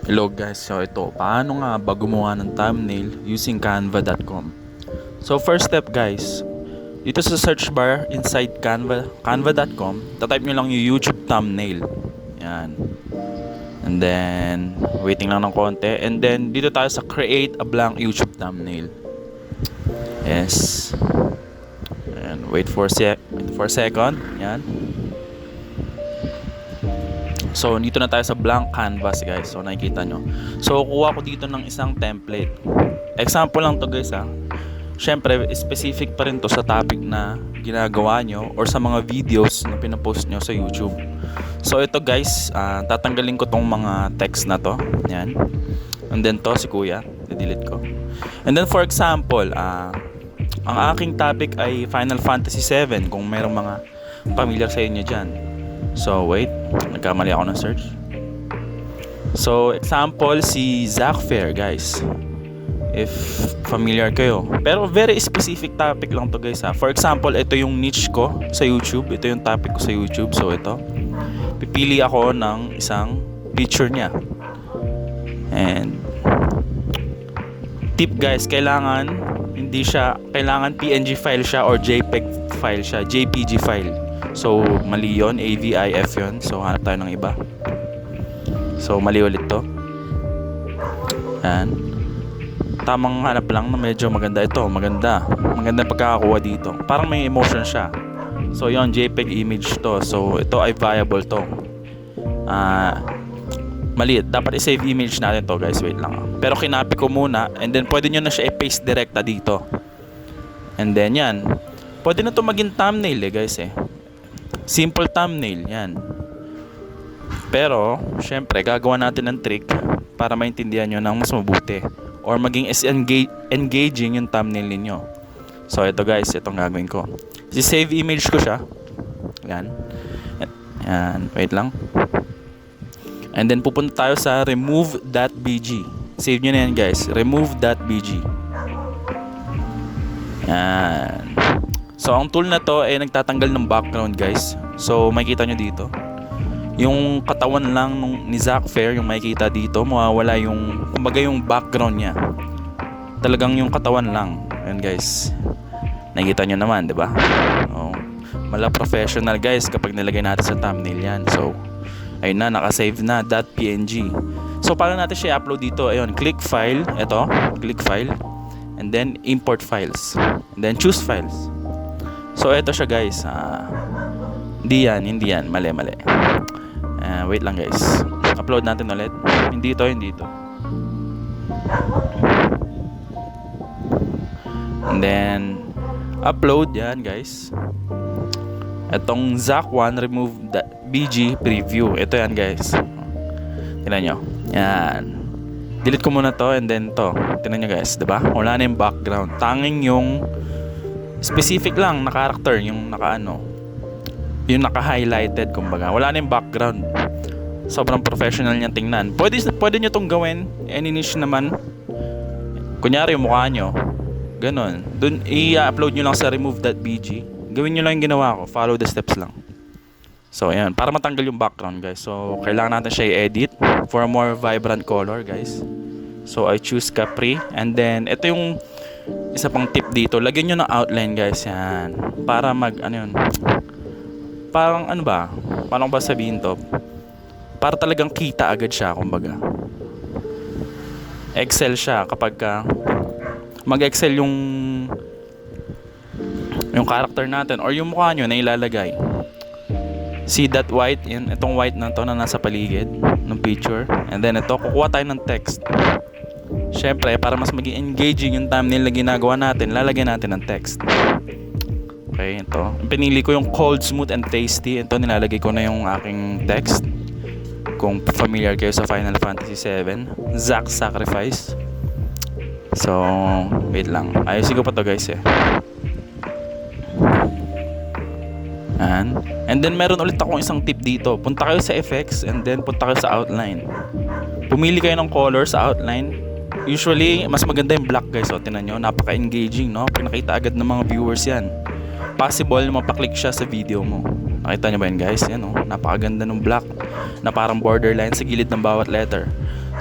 Hello guys, so ito, paano nga ba gumawa ng thumbnail using canva.com? So first step guys, dito sa search bar inside canva.com, tatype nyo lang yung YouTube thumbnail. Yan. And then, waiting lang ng konti. And then, dito tayo sa create a blank YouTube thumbnail. Yes. And wait for a second. Yan. So, dito na tayo sa blank canvas guys. So, nakikita nyo. So, kuha ko dito ng isang template. Example lang to guys ha. Syempre, specific pa rin to sa topic na ginagawa nyo or sa mga videos na pinapost nyo sa YouTube. So, ito guys, tatanggalin ko tong mga text na to. Yan. And then to, si kuya. I-delete ko. And then for example, ang aking topic ay Final Fantasy 7 kung mayroong mga familiar sa inyo dyan. So wait, nagkamali ako ng search. So example si Zack Fair guys, if familiar kayo. Pero very specific topic lang to guys ha. For example, ito yung niche ko sa YouTube. Ito yung topic ko sa YouTube. So ito, pipili ako ng isang picture niya. And tip guys, kailangan PNG file siya or JPEG file siya, JPG file. So, mali yun, AVIF yun. So, hanap tayo ng iba. So, mali ulit to. Yan. Tamang hanap lang na medyo maganda ito. Maganda pagkakakuha dito. Parang may emotion siya. So, yun, JPEG image to. So, ito ay viable to. Mali. Dapat i-save image natin to guys. Wait lang. Pero kinopy ko muna. And then, pwede nyo na siya i-paste direkta dito. And then, yan. Pwede na to maging thumbnail guys simple thumbnail yan. Pero syempre gagawa natin ng trick para maintindihan nyo ng mas mabuti or maging engaging yung thumbnail ninyo. So ito guys, itong gagawin ko. I-save image ko siya. Yan. Wait lang. And then pupunta tayo sa remove.bg. Save nyo na yan guys. Remove.bg. Yan. So, ang tool na to ay nagtatanggal ng background guys. So, makikita nyo dito. Yung katawan lang ni Zack Fair, yung makikita dito, mawawala yung, kumbaga yung background niya. Talagang yung katawan lang. Ayan guys. Nakikita nyo naman, di ba? Oh, mala professional guys kapag nilagay natin sa thumbnail yan. So, ayun na, nakasave na .png. So, paano natin siya i-upload dito? Ayun, click file. Ito, click file. And then, import files. And then, choose files. So, ito siya guys. Hindi yan. Mali. Wait lang guys. Upload natin ulit. Hindi to. And then, upload yan guys. Itong Zack1 remove the BG preview. Ito yan guys. Tingnan nyo. Yan. Delete ko muna to and then to. Tingnan nyo guys. Diba? Wala na yung background. Tanging yung specific lang na character, yung yung naka-highlighted kumbaga. Wala na yung background. Sobrang professional niyang tingnan. Pwede nyo tong gawin. Any niche naman. Kunyari yung mukha nyo. Ganon. Dun i-upload nyo lang sa remove.bg. Gawin nyo lang yung ginawa ko. Follow the steps lang. So ayan. Para matanggal yung background guys. So kailangan natin siya i-edit for a more vibrant color guys. So I choose Capri. And then ito yung isa pang tip dito, lagyan nyo ng outline guys yan. Para parang paano ba sabihin to? Para talagang kita agad siya kumbaga. Excel siya kapag mag-excel yung character natin or yung mukha nyo na ilalagay. See that white? Itong white na to na nasa paligid ng picture. And then ito, kukuha tayo ng text. Syempre, para mas maging engaging yung thumbnail na ginagawa natin, lalagyan natin ng text. Okay, ito. Pinili ko yung cold, smooth, and tasty. Ito, nilalagay ko na yung aking text. Kung familiar kayo sa Final Fantasy 7, Zack's Sacrifice. So, wait lang. Ayusin ko pa to guys And then, meron ulit akong isang tip dito. Punta kayo sa effects and then punta kayo sa outline. Pumili kayo ng color sa outline. Usually, mas maganda yung black guys. Tingnan nyo, napaka-engaging, no? Pinakita agad ng mga viewers yan. Possible na mapaklik siya sa video mo. Nakita nyo ba yan guys? Yan, napakaganda ng black na parang borderline sa gilid ng bawat letter.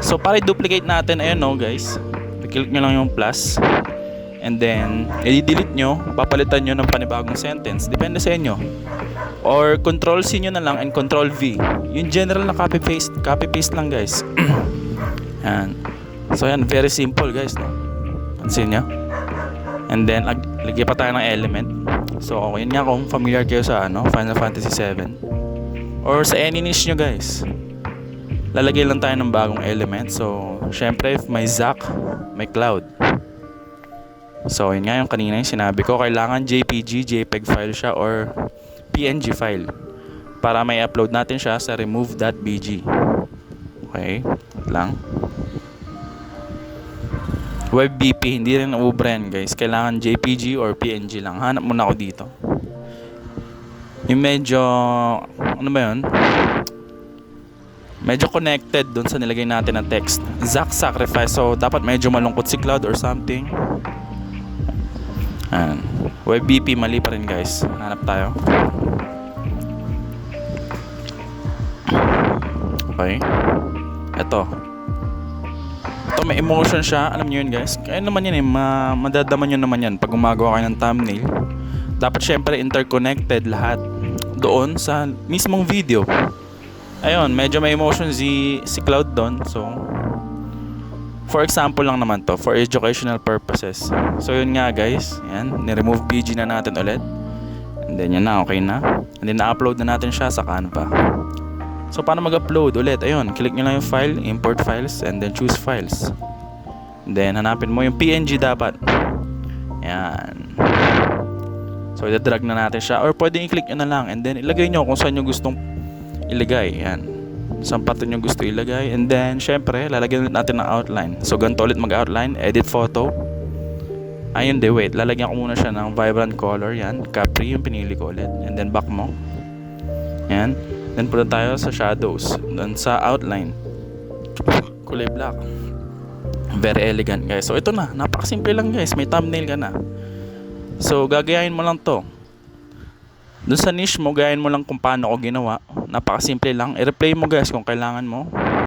So para i-duplicate natin, ayun no guys, i-click nyo lang yung plus, and then i-delete nyo, papalitan nyo ng panibagong sentence, depende sa inyo, or control C nyo na lang and control V, yung general na copy paste lang guys. Yan. So yan, very simple guys, no? Pansin nyo, and then lagyan pa tayo ng element. So yun nga, kung familiar kayo sa Final Fantasy 7 or sa any niche nyo guys, lalagay lang tayo ng bagong element. So syempre, if may Zack, may Cloud. So yun nga yung kanina yung sinabi ko, kailangan JPG, JPEG file siya or PNG file para may upload natin siya sa remove.bg. Okay, lang. WebVP, hindi rin ubra yan guys, kailangan JPG or PNG lang. Hanap muna ako dito yung medyo medyo connected dun sa nilagay natin na text, Zack sacrifice. So dapat medyo malungkot si Cloud or something. WebVP, mali pa rin guys. Hanap tayo. Okay, ito may emotion siya. Alam niyo yun guys, kaya naman yan madadama nyo naman yan pag gumagawa kayo ng thumbnail. Dapat syempre interconnected lahat doon sa mismong video. Ayun, medyo may emotion si Cloud doon. So for example lang naman to, for educational purposes. So yun nga guys, yan, ni-remove BG na natin ulit, and then yan na, okay na, and then na-upload na natin siya sa Canva. So paano mag-upload ulit? Ayun, click nyo lang yung file, import files, and then choose files, and then hanapin mo yung PNG dapat. Yan. So i-drag na natin siya, or pwedeng i-click nyo na lang and then ilagay nyo kung saan nyo gustong ilagay. Yan, saan pattern nyo gusto ilagay, and then syempre lalagyan natin ng outline. So ganito ulit mag-outline, edit photo. Ayun, wait, lalagyan ko muna siya ng vibrant color. Yan, Capri yung pinili ko ulit, and then back mo. Yan, then punta tayo sa shadows, then sa outline, kulay black. Very elegant guys. So ito na, napakasimple lang guys, may thumbnail ka na. So gagayahin mo lang to dun sa niche mo, gayahin mo lang kung paano ko ginawa. Napakasimple lang. I-replay mo guys kung kailangan mo.